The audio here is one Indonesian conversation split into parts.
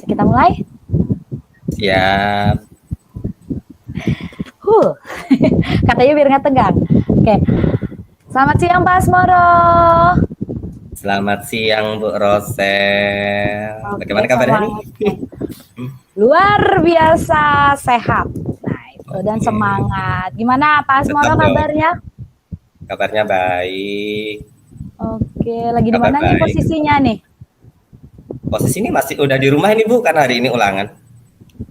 Bisa kita mulai? Siap. Katanya biar nggak tegang. Oke. Selamat siang Pak Asmoro. Selamat siang Bu Rosel. Bagaimana kabarnya nih? Luar biasa sehat. Nah itu dan semangat. Gimana Pak Asmoro kabarnya? Kabarnya baik. Oke, lagi di Kabar mana nih baik. posisinya nih? Posisi ini masih udah di rumah ini Bu, karena hari ini ulangan.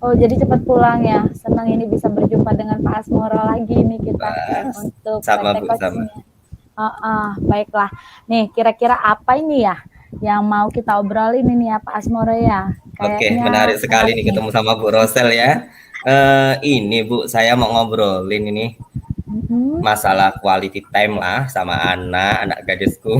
Oh jadi cepat pulang ya. Senang ini bisa berjumpa dengan Pak Asmoro lagi nih kita untuk sama Bu, praktek sama. coachingnya. Baiklah. Nih kira-kira apa ini ya yang mau kita obrolin ini ya Pak Asmoro ya? Oke, menarik sekali nih ketemu sama Bu Rosel ya. Ini Bu, saya mau ngobrolin ini masalah quality time lah sama anak gadisku.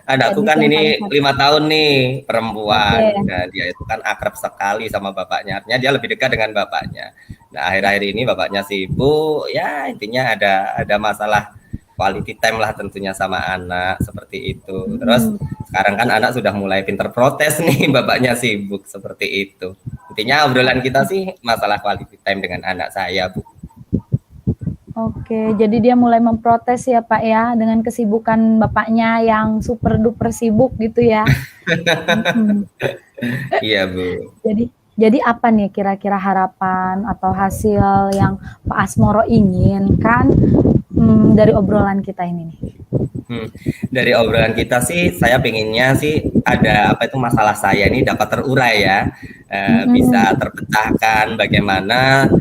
Anakku kan ini 5 tahun nih, perempuan. Nah, dia itu kan akrab sekali sama bapaknya. Artinya dia lebih dekat dengan bapaknya. Nah, akhir-akhir ini bapaknya sibuk, ya intinya ada masalah quality time lah tentunya sama anak seperti itu. Terus sekarang kan anak sudah mulai pinter protes nih, bapaknya sibuk seperti itu. Intinya obrolan kita sih masalah quality time dengan anak saya, Bu. Oke, jadi dia mulai memprotes ya Pak ya dengan kesibukan bapaknya yang super duper sibuk gitu ya. Iya Bu. Jadi apa nih kira-kira harapan atau hasil yang Pak Asmoro inginkan dari obrolan kita ini nih? Dari obrolan kita sih, saya pengennya sih ada apa itu masalah saya ini dapat terurai ya, bisa terpecahkan bagaimana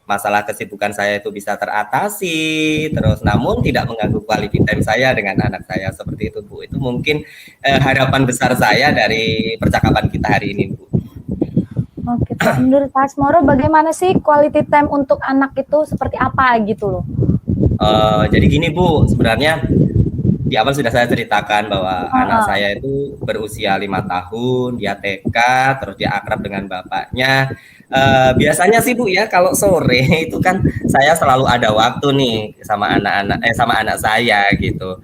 masalah kesibukan saya itu bisa teratasi, terus namun tidak mengganggu quality time saya dengan anak saya seperti itu Bu. Itu mungkin harapan besar saya dari percakapan kita hari ini Bu. Oke, menurut Pak Asmoro bagaimana sih quality time untuk anak itu seperti apa gitu loh? Jadi gini Bu, sebenarnya di awal sudah saya ceritakan bahwa anak saya itu berusia 5 tahun, dia TK, terus dia akrab dengan bapaknya. Biasanya sih Bu ya, kalau sore itu kan saya selalu ada waktu nih sama anak saya gitu.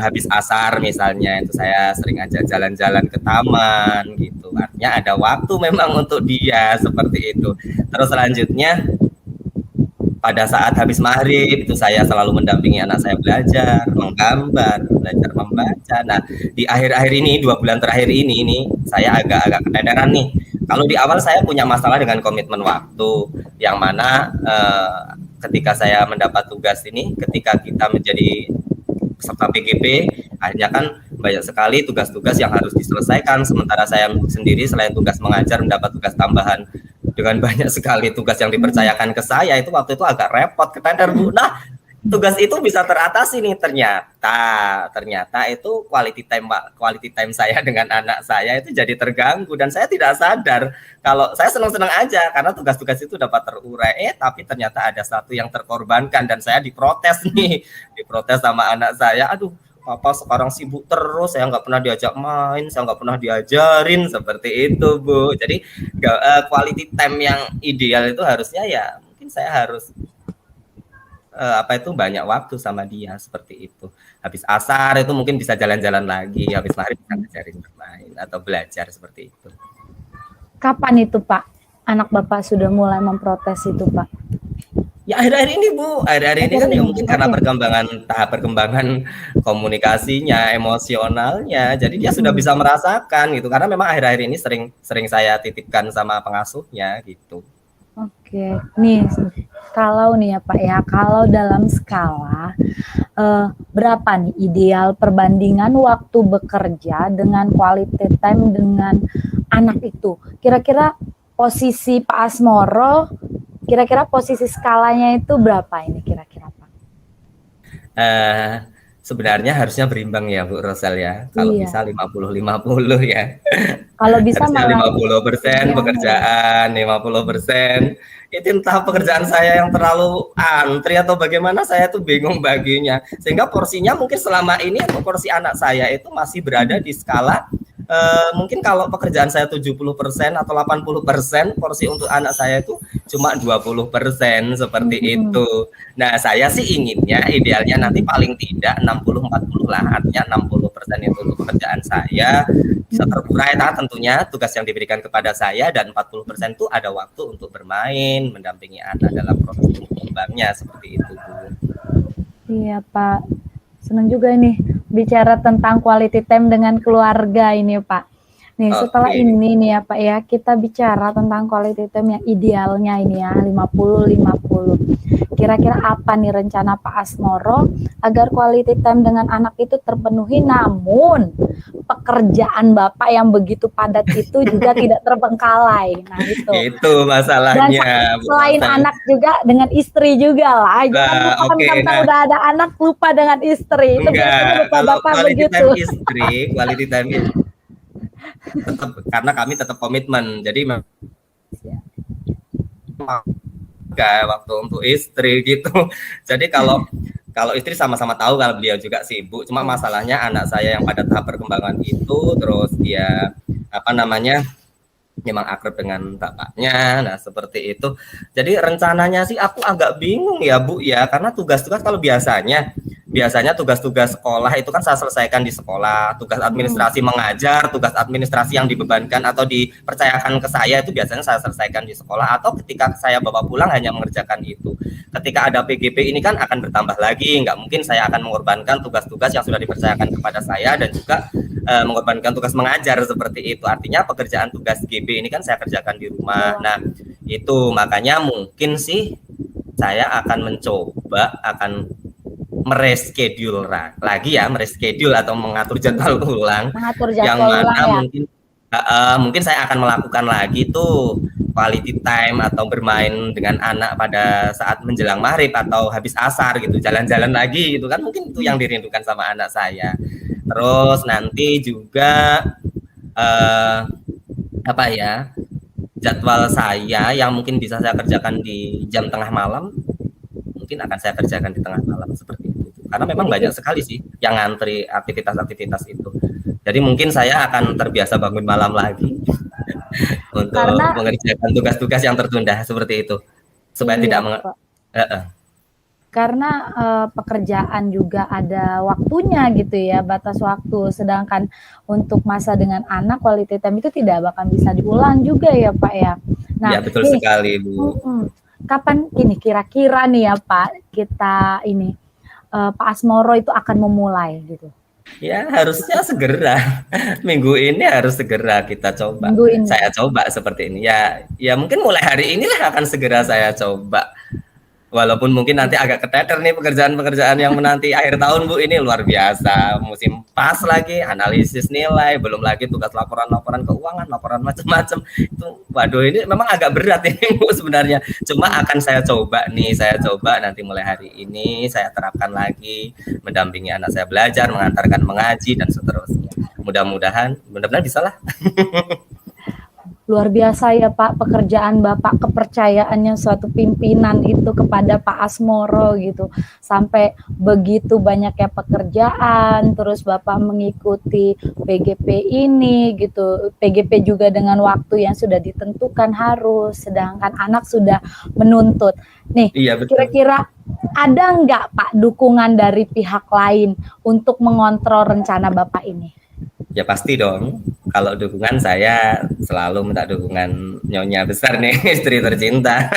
Habis asar misalnya itu saya sering ajak jalan-jalan ke taman gitu. Artinya ada waktu memang untuk dia seperti itu. Terus selanjutnya pada saat habis maghrib itu saya selalu mendampingi anak saya belajar menggambar, belajar membaca. Nah di akhir-akhir ini 2 bulan terakhir ini saya agak keteteran nih. Kalau di awal saya punya masalah dengan komitmen waktu, yang mana ketika saya mendapat tugas ini, ketika kita menjadi peserta PGP, akhirnya kan banyak sekali tugas-tugas yang harus diselesaikan. Sementara saya sendiri selain tugas mengajar mendapat tugas tambahan dengan banyak sekali tugas yang dipercayakan ke saya, itu waktu itu agak repot keteter Bu. Nah tugas itu bisa teratasi nih ternyata itu quality time saya dengan anak saya itu jadi terganggu dan saya tidak sadar kalau saya senang-senang aja karena tugas-tugas itu dapat terurai, tapi ternyata ada satu yang terkorbankan dan saya diprotes sama anak saya. Aduh Papa sekarang sibuk terus, saya nggak pernah diajak main, saya nggak pernah diajarin seperti itu Bu. Jadi quality time yang ideal itu harusnya ya mungkin saya harus banyak waktu sama dia seperti itu. Habis asar itu mungkin bisa jalan-jalan lagi, habis maghrib bisa ngajarin bermain atau belajar seperti itu. Kapan itu Pak anak Bapak sudah mulai memprotes itu Pak? Ya akhir-akhir ini Bu, akhir-akhir ini kan ya mungkin karena tahap perkembangan komunikasinya, emosionalnya, jadi dia sudah bisa merasakan gitu. Karena memang akhir-akhir ini sering saya titipkan sama pengasuhnya gitu. Oke, nih kalau nih ya Pak ya, kalau dalam skala berapa nih ideal perbandingan waktu bekerja dengan quality time dengan anak itu? Kira-kira posisi Pak Asmoro, kira-kira posisi skalanya itu berapa ini kira-kira Pak? Sebenarnya harusnya berimbang ya Bu Rosel ya. Kalau bisa 50-50 ya. Kalau bisa harusnya 50% pekerjaan, 50%. Itu entah pekerjaan saya yang terlalu antri atau bagaimana, saya tuh bingung baginya. Sehingga porsinya mungkin selama ini untuk porsi anak saya itu masih berada di skala mungkin kalau pekerjaan saya 70% atau 80%, porsi untuk anak saya itu cuma 20% seperti itu. Nah, saya sih inginnya idealnya nanti paling tidak 60-40 lah, artinya 60% itu untuk pekerjaan saya bisa terurai tentunya tugas yang diberikan kepada saya, dan 40% itu ada waktu untuk bermain, mendampingi anak dalam proses berkembangnya seperti itu, Bu. Iya Pak, senang juga ini bicara tentang quality time dengan keluarga ini Pak. Nih setelah ini nih ya Pak ya, kita bicara tentang quality time yang idealnya ini ya 50-50. Kira-kira apa nih rencana Pak Asmoro agar quality time dengan anak itu terpenuhi, namun pekerjaan Bapak yang begitu padat itu juga tidak terbengkalai. Nah itu masalahnya. Dan selain anak juga dengan istri juga lah. Jangan udah ada anak lupa dengan istri. Itu enggak, kalau quality time istri, quality time tetap, karena kami tetap komitmen. Jadi waktu untuk istri gitu. Jadi kalau istri sama-sama tahu kalau beliau juga sibuk, cuma masalahnya anak saya yang pada tahap perkembangan itu, terus dia memang akrab dengan bapaknya. Nah, seperti itu. Jadi rencananya sih aku agak bingung ya, Bu ya, karena tugas-tugas kalau biasanya tugas-tugas sekolah itu kan saya selesaikan di sekolah, tugas administrasi mengajar, tugas administrasi yang dibebankan atau dipercayakan ke saya itu biasanya saya selesaikan di sekolah, atau ketika saya bawa pulang hanya mengerjakan itu. Ketika ada PGP ini kan akan bertambah lagi, nggak mungkin saya akan mengorbankan tugas-tugas yang sudah dipercayakan kepada saya dan juga mengorbankan tugas mengajar seperti itu. Artinya pekerjaan tugas GB ini kan saya kerjakan di rumah. Nah, itu makanya mungkin sih saya akan mencoba mereschedule atau mengatur jadwal ulang, yang mana ya? Mungkin saya akan melakukan lagi tuh quality time atau bermain dengan anak pada saat menjelang maghrib atau habis asar gitu, jalan-jalan lagi gitu kan, mungkin itu yang dirindukan sama anak saya. Terus nanti juga jadwal saya yang mungkin bisa saya kerjakan di jam tengah malam, mungkin akan saya kerjakan di tengah malam seperti itu. Karena memang banyak sekali sih yang ngantri aktivitas-aktivitas itu. Jadi mungkin saya akan terbiasa bangun malam lagi untuk mengerjakan tugas-tugas yang tertunda seperti itu, supaya tidak karena pekerjaan juga ada waktunya gitu ya, batas waktu. Sedangkan untuk masa dengan anak, quality time itu tidak bakal bisa diulang juga ya Pak ya. Nah, ya betul sekali Bu. Kapan ini kira-kira nih ya Pak, kita ini Pak Asmoro itu akan memulai gitu? Ya harusnya segera, minggu ini harus segera kita coba. Saya coba seperti ini. Ya mungkin mulai hari inilah akan segera saya coba. Walaupun mungkin nanti agak keteter nih pekerjaan-pekerjaan yang menanti akhir tahun Bu, ini luar biasa. Musim pas lagi, analisis nilai, belum lagi tugas laporan-laporan keuangan, laporan macam-macam. Itu waduh, ini memang agak berat ini Bu sebenarnya. Cuma akan saya coba nanti mulai hari ini saya terapkan lagi, mendampingi anak saya belajar, mengantarkan mengaji dan seterusnya. Mudah-mudahan bisa lah. Luar biasa ya Pak, pekerjaan Bapak, kepercayaannya suatu pimpinan itu kepada Pak Asmoro gitu. Sampai begitu banyaknya pekerjaan, terus Bapak mengikuti PGP ini gitu. PGP juga dengan waktu yang sudah ditentukan harus, sedangkan anak sudah menuntut. Nih, iya, kira-kira ada nggak Pak dukungan dari pihak lain untuk mengontrol rencana Bapak ini? Ya pasti dong. Kalau dukungan saya selalu minta dukungan nyonya besar nih, istri tercinta.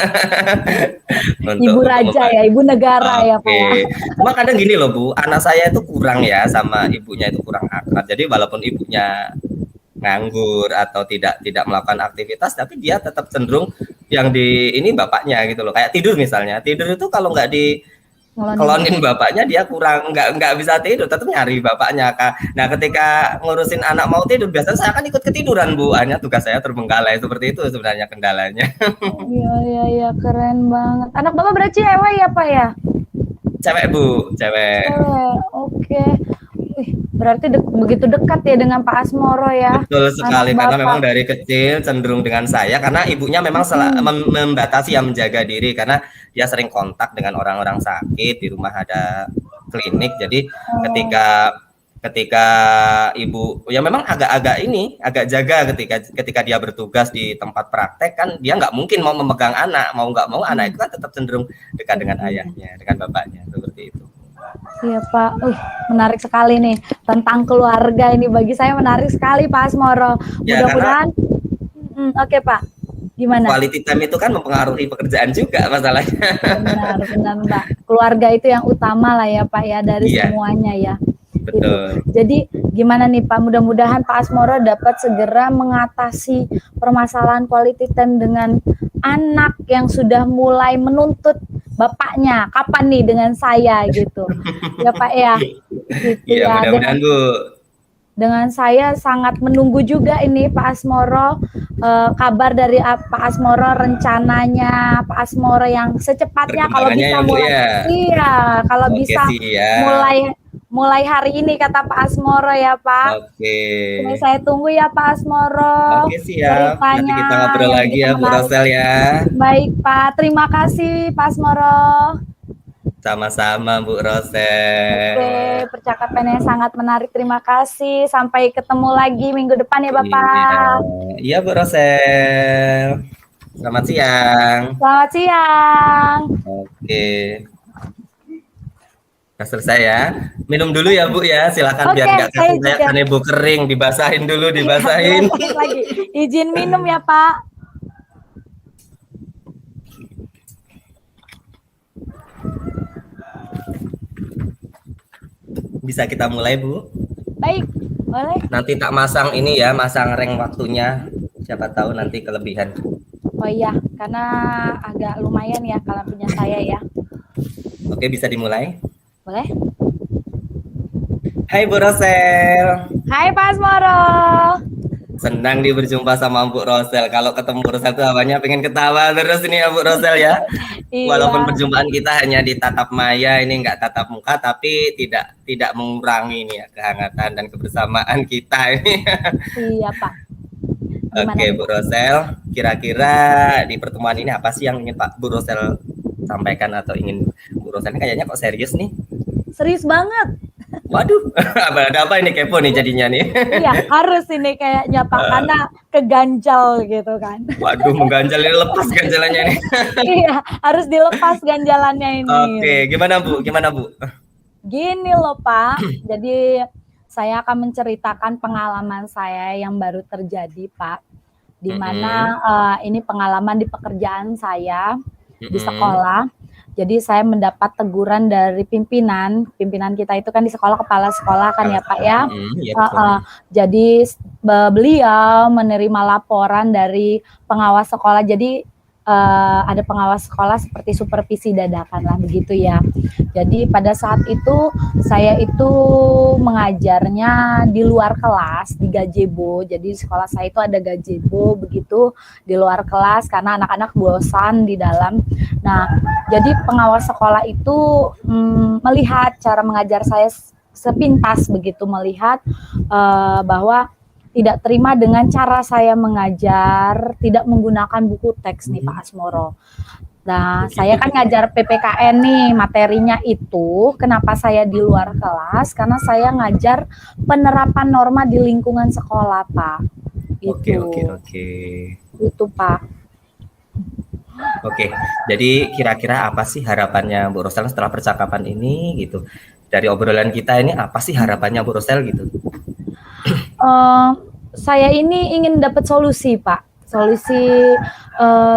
Ibu raja ya, ibu negara ya Pak ya. Cuma kadang gini loh Bu, anak saya itu kurang ya sama ibunya itu kurang akrab. Jadi walaupun ibunya nganggur atau tidak melakukan aktivitas, tapi dia tetap cenderung yang ini bapaknya gitu loh. Kayak tidur misalnya, tidur itu kalau nggak kelonin bapaknya dia kurang nggak bisa tidur, tetap nyari bapaknya Kak. Nah ketika ngurusin anak mau tidur biasanya saya akan ikut ketiduran Bu, hanya tugas saya terbengkalai seperti itu sebenarnya kendalanya. Iya keren banget. Anak Bapak berarti cewek ya Pak ya? Cewek Bu, cewek. Oke. Berarti begitu dekat ya dengan Pak Asmoro ya. Betul sekali, karena memang dari kecil cenderung dengan saya, karena ibunya memang membatasi yang menjaga diri, karena dia sering kontak dengan orang-orang sakit, di rumah ada klinik, jadi ketika ketika ibu ya memang agak jaga ketika dia bertugas di tempat praktek kan dia nggak mungkin mau memegang anak, mau nggak mau anak itu kan tetap cenderung dekat dengan ayahnya, dengan bapaknya, seperti itu. Iya Pak, menarik sekali nih tentang keluarga ini, bagi saya menarik sekali Pak Asmoro. Ya, Mudah-mudahan oke Pak, gimana? Quality time itu kan mempengaruhi pekerjaan juga masalahnya. Benar Mbak, keluarga itu yang utama lah ya Pak ya dari semuanya ya. Betul. Gitu. Jadi gimana nih Pak, mudah-mudahan Pak Asmoro dapat segera mengatasi permasalahan quality time dengan anak yang sudah mulai menuntut bapaknya, kapan nih dengan saya gitu. Ya Pak ya. Gitu ya, mudah-mudahan Bu. Dengan saya sangat menunggu juga ini Pak Asmoro, kabar dari Pak Asmoro, rencananya Pak Asmoro yang secepatnya kalau bisa mulai kalau bisa mulai hari ini kata Pak Asmoro ya Pak. Oke. Ini saya tunggu ya Pak Asmoro. Oke, siap. Nanti kita ngobrol lagi ya Bu Rosel ya. Baik Pak, terima kasih Pak Asmoro. Sama-sama Bu Rosel. Oke, percakapannya sangat menarik. Terima kasih. Sampai ketemu lagi minggu depan ya Bapak. Iya Bu Rosel. Selamat siang. Selamat siang. Oke. Udah selesai ya. Minum dulu ya Bu ya. Silakan biar nggak kasih saya kanebo kering. Dibasahin dulu, dibasahin. Lagi. Izin minum ya Pak. Bisa kita mulai Bu? Baik, boleh. Nanti tak masang ini ya, masang rank waktunya. Siapa tahu nanti kelebihan. Oh iya, karena agak lumayan ya kalau punya saya ya. Oke, bisa dimulai? Boleh. Hai Bu Rosel. Hai Pak Asmoro. Senang berjumpa sama Bu Rosel. Kalau ketemu Bu Rosel tuh awalnya pengen ketawa terus ini ya Bu Rosel ya. Iya. Walaupun perjumpaan kita hanya di tatap maya, ini enggak tatap muka, tapi tidak mengurangi ini ya kehangatan dan kebersamaan kita ini. Iya Pak. Oke Bu Rosel, kira-kira di pertemuan ini apa sih yang ingin Pak Bu Rosel sampaikan atau ingin Bu Rosel ini kayaknya kok serius nih? Serius banget. Waduh, ada apa ini kepo nih jadinya nih? Iya, harus ini kayaknya Pak, karena keganjal gitu kan. Waduh, mengganjal ini, lepas ganjalannya nih. Iya, harus dilepas ganjalannya ini. Oke, gimana Bu? Gini loh Pak, jadi saya akan menceritakan pengalaman saya yang baru terjadi Pak. Di mana ini pengalaman di pekerjaan saya di sekolah. Jadi saya mendapat teguran dari pimpinan kita itu kan di sekolah, kepala sekolah kan ya Pak ya. Jadi beliau menerima laporan dari pengawas sekolah. Jadi ada pengawas sekolah seperti supervisi dadakan lah begitu ya. Jadi pada saat itu saya itu mengajarnya di luar kelas di gazebo. Jadi di sekolah saya itu ada gazebo begitu di luar kelas karena anak-anak bosan di dalam. Nah, jadi pengawas sekolah itu melihat cara mengajar saya sepintas begitu, melihat bahwa tidak terima dengan cara saya mengajar, tidak menggunakan buku teks nih Pak Asmoro. Nah, saya kan ngajar PPKN nih, materinya itu, kenapa saya di luar kelas? Karena saya ngajar penerapan norma di lingkungan sekolah, Pak. Oke. Itu, Pak. Oke, jadi kira-kira apa sih harapannya Bu Rosel setelah percakapan ini gitu? Dari obrolan kita ini apa sih harapannya Bu Rosel gitu? Saya ini ingin dapat solusi Pak,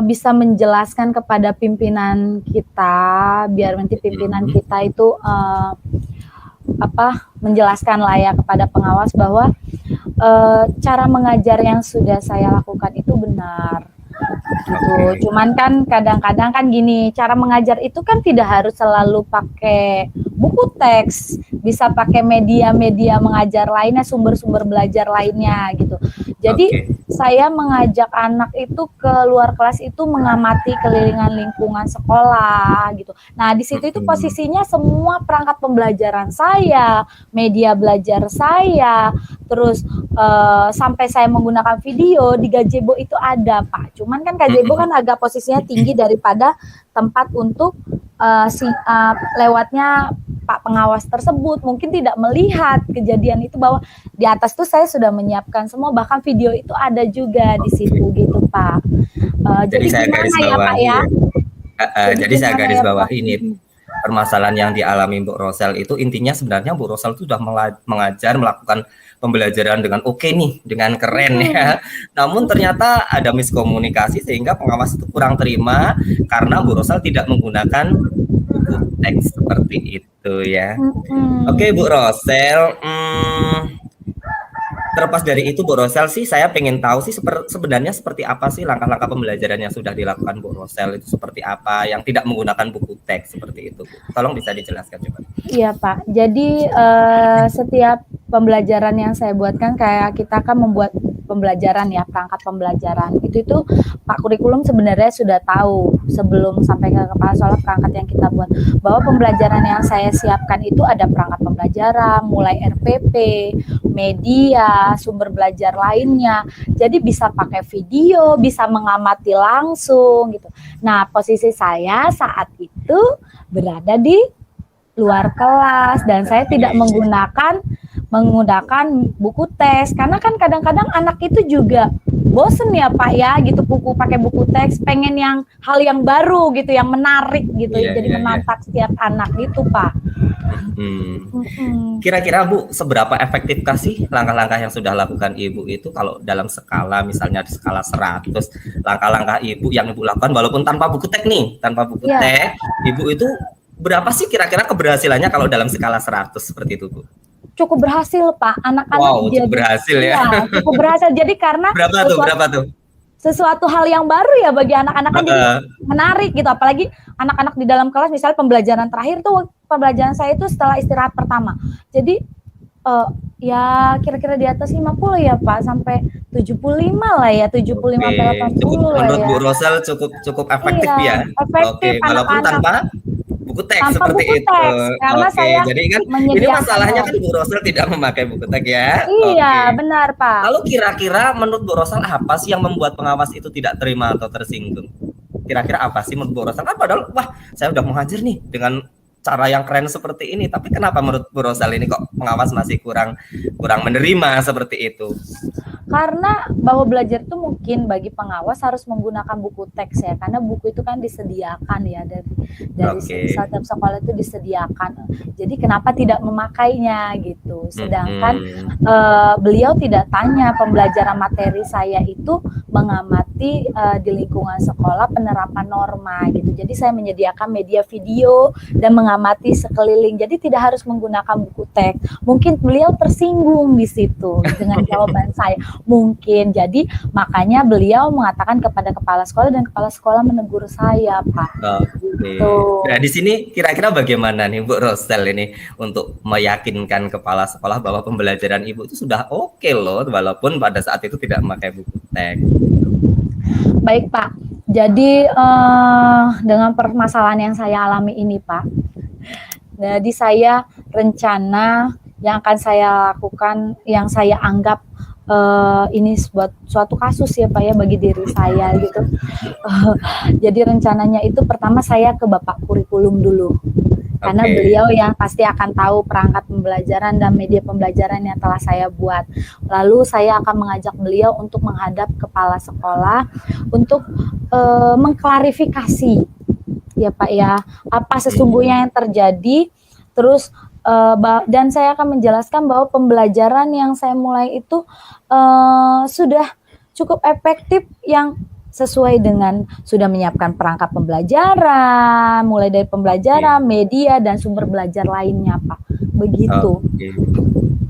bisa menjelaskan kepada pimpinan kita, biar nanti pimpinan kita itu menjelaskan lah ya kepada pengawas bahwa cara mengajar yang sudah saya lakukan itu benar. Gitu. Cuman kan kadang-kadang kan gini, cara mengajar itu kan tidak harus selalu pakai buku teks, bisa pakai media-media mengajar lainnya, sumber-sumber belajar lainnya gitu. Jadi saya mengajak anak itu ke luar kelas itu mengamati kelilingan lingkungan sekolah gitu. Nah, di situ itu posisinya semua perangkat pembelajaran saya, media belajar saya, terus sampai saya menggunakan video di gazebo itu ada Pak. Cuman kan gazebo kan agak posisinya tinggi daripada tempat untuk lewatnya Pak pengawas tersebut mungkin tidak melihat kejadian itu, bahwa di atas tuh saya sudah menyiapkan semua, bahkan video itu ada juga di situ gitu Pak. Jadi Jadi saya gimana garis ya Pak bawahi ya? ya. Jadi saya Gimana garis ya Pak? bawahi ini permasalahan yang dialami Bu Rosel itu intinya sebenarnya Bu Rosel itu sudah mengajar, melakukan pembelajaran dengan oke nih, dengan keren ya. Namun ternyata ada miskomunikasi sehingga pengawas itu kurang terima karena Bu Rosel tidak menggunakan buku teks seperti itu ya. Oke Bu Rosel, terlepas dari itu Bu Rosel sih saya pengen tahu sih sebenarnya seperti apa sih langkah-langkah pembelajaran yang sudah dilakukan Bu Rosel itu seperti apa yang tidak menggunakan buku teks seperti itu Bu. Tolong bisa dijelaskan coba. Iya Pak, jadi setiap pembelajaran yang saya buatkan, kayak kita kan membuat pembelajaran ya, perangkat pembelajaran itu Pak kurikulum sebenarnya sudah tahu sebelum sampai ke kepala sekolah perangkat yang kita buat, bahwa pembelajaran yang saya siapkan itu ada perangkat pembelajaran mulai RPP, media, sumber belajar lainnya, jadi bisa pakai video, bisa mengamati langsung gitu. Nah posisi saya saat itu berada di luar kelas dan saya tidak menggunakan buku teks, karena kan kadang-kadang anak itu juga bosen ya Pak ya gitu, pakai buku teks, pengen yang hal yang baru gitu, yang menarik gitu, jadi menantang setiap anak gitu Pak. Kira-kira Bu, seberapa efektifkah sih langkah-langkah yang sudah lakukan Ibu itu kalau dalam skala misalnya di skala 100, langkah-langkah Ibu yang Ibu lakukan walaupun tanpa buku teks nih, tanpa buku teks, Ibu itu berapa sih kira-kira keberhasilannya kalau dalam skala 100 seperti itu Bu? Cukup berhasil Pak, anak-anak cukup berhasil ya. Cukup berhasil, jadi karena berapa tuh? Sesuatu hal yang baru ya bagi anak-anak kan, jadi menarik gitu, apalagi anak-anak di dalam kelas, misalnya pembelajaran terakhir tuh, pembelajaran saya itu setelah istirahat pertama, jadi ya kira-kira di atas 50 ya Pak, sampai 75 lah ya, 75 sampai 80 lah menurut ya. Bu Rosel cukup efektif ya. Efektif, walaupun tanpa buku teks seperti buku itu. Teks, karena saya jadi kan ini masalahnya kan Bu Rosel tidak memakai buku teks ya. Iya, benar Pak. Lalu kira-kira menurut Bu Rosel apa sih yang membuat pengawas itu tidak terima atau tersinggung? Kira-kira apa sih menurut Bu Rosel? Kan padahal wah saya udah mengajar nih dengan cara yang keren seperti ini, tapi kenapa menurut Bu Rosel ini kok pengawas masih kurang menerima seperti itu? Karena bahwa belajar itu mungkin bagi pengawas harus menggunakan buku teks ya, karena buku itu kan disediakan ya dari setiap sekolah itu disediakan. Jadi kenapa tidak memakainya gitu? Sedangkan beliau tidak tanya, pembelajaran materi saya itu mengamati di lingkungan sekolah penerapan norma gitu. Jadi saya menyediakan media video dan mengamati sekeliling. Jadi tidak harus menggunakan buku teks. Mungkin beliau tersinggung di situ dengan jawaban saya. Mungkin, jadi makanya beliau mengatakan kepada kepala sekolah dan kepala sekolah menegur saya Pak. Gitu. Nah di sini kira-kira bagaimana nih Bu Rosel ini untuk meyakinkan kepala sekolah bahwa pembelajaran Ibu itu sudah oke loh, walaupun pada saat itu tidak memakai buku teks. Baik Pak, jadi dengan permasalahan yang saya alami ini Pak, jadi saya rencana yang akan saya lakukan, yang saya anggap ini buat suatu kasus ya Pak ya bagi diri saya gitu. Jadi rencananya itu pertama saya ke Bapak kurikulum dulu, karena beliau yang pasti akan tahu perangkat pembelajaran dan media pembelajaran yang telah saya buat. Lalu saya akan mengajak beliau untuk menghadap kepala sekolah untuk mengklarifikasi ya Pak ya, apa sesungguhnya yang terjadi. Terus dan saya akan menjelaskan bahwa pembelajaran yang saya mulai itu sudah cukup efektif, yang sesuai dengan sudah menyiapkan perangkat pembelajaran, mulai dari pembelajaran, media, dan sumber belajar lainnya Pak. Begitu.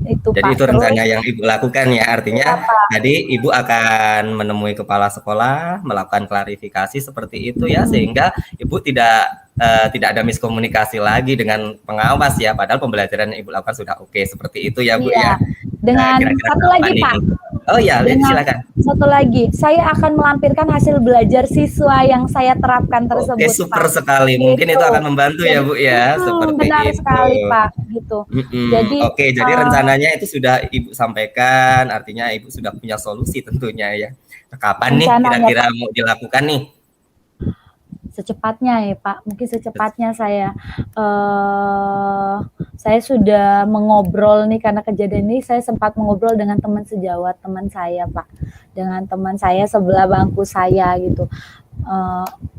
Itu, jadi Pak, itu rencana yang Ibu lakukan ya, artinya tadi Ibu akan menemui kepala sekolah, melakukan klarifikasi seperti itu ya, sehingga Ibu tidak ada miskomunikasi lagi dengan pengawas ya, padahal pembelajaran yang Ibu lakukan sudah oke seperti itu ya Bu ya. Dengan satu lagi Pak. Oh ya, silakan. Satu lagi, saya akan melampirkan hasil belajar siswa yang saya terapkan tersebut. Oke, super Pak. Sekali. Mungkin itu akan membantu ya Bu ya, seperti benar itu. Sekali Pak, gitu. Jadi rencananya itu sudah Ibu sampaikan, artinya Ibu sudah punya solusi tentunya ya. Kapan nih kira-kira mau dilakukan nih? secepatnya ya Pak, mungkin secepatnya saya sudah mengobrol nih karena kejadian ini, saya sempat mengobrol dengan teman sejawat teman saya Pak, dengan teman saya sebelah bangku saya gitu.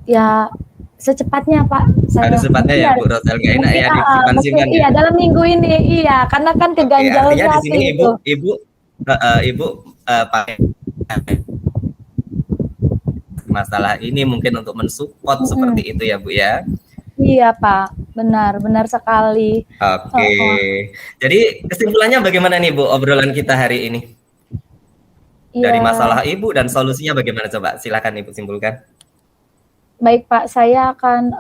Ya secepatnya Pak, Harus secepatnya ya Bu Rosel, nggak enak mungkin ya mungkin disimpan-simpan ya. iya dalam minggu ini, iya karena kan Oke, keganjal artinya di hati sini itu. ibu pakai masalah ini mungkin untuk mensupport seperti itu ya Bu ya. Iya Pak, benar sekali. Oke. Jadi kesimpulannya bagaimana nih Bu obrolan kita hari ini? Dari Iya. masalah Ibu dan solusinya bagaimana, coba silakan Ibu simpulkan. Baik Pak, saya akan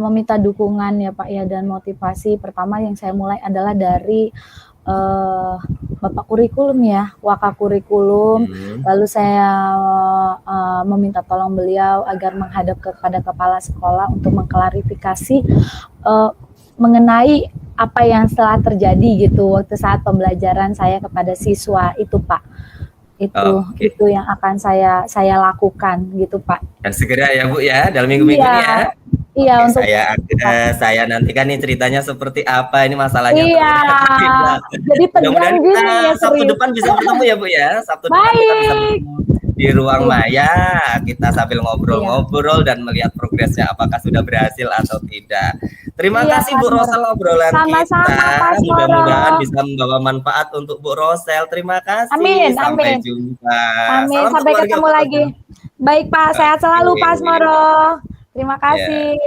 meminta dukungan ya Pak ya, dan motivasi. Pertama yang saya mulai adalah dari Bapak Kurikulum ya, Waka Kurikulum. Lalu saya meminta tolong beliau agar menghadap kepada kepala sekolah untuk mengklarifikasi mengenai apa yang telah terjadi gitu waktu saat pembelajaran saya kepada siswa itu Pak. Itu yang akan saya lakukan gitu Pak. Dan segera ya Bu ya, dalam minggu-minggu ini ya. Iya, untuk saya nantikan nih ceritanya seperti apa ini masalahnya. Iya. Jadi tegang gini ya, Sabtu depan bisa bertemu ya Bu ya. Sabtu depan kita bisa bertemu di ruang maya, kita sambil ngobrol-ngobrol dan melihat progresnya apakah sudah berhasil atau tidak. Terima kasih Bu Rosel obrolan kita. Mudah-mudahan bisa membawa manfaat untuk Bu Rosel. Terima kasih. Amin. Sampai jumpa. Amin. Sampai ketemu lagi. Baik Pak, sehat selalu Pak Asmoro. Terima kasih.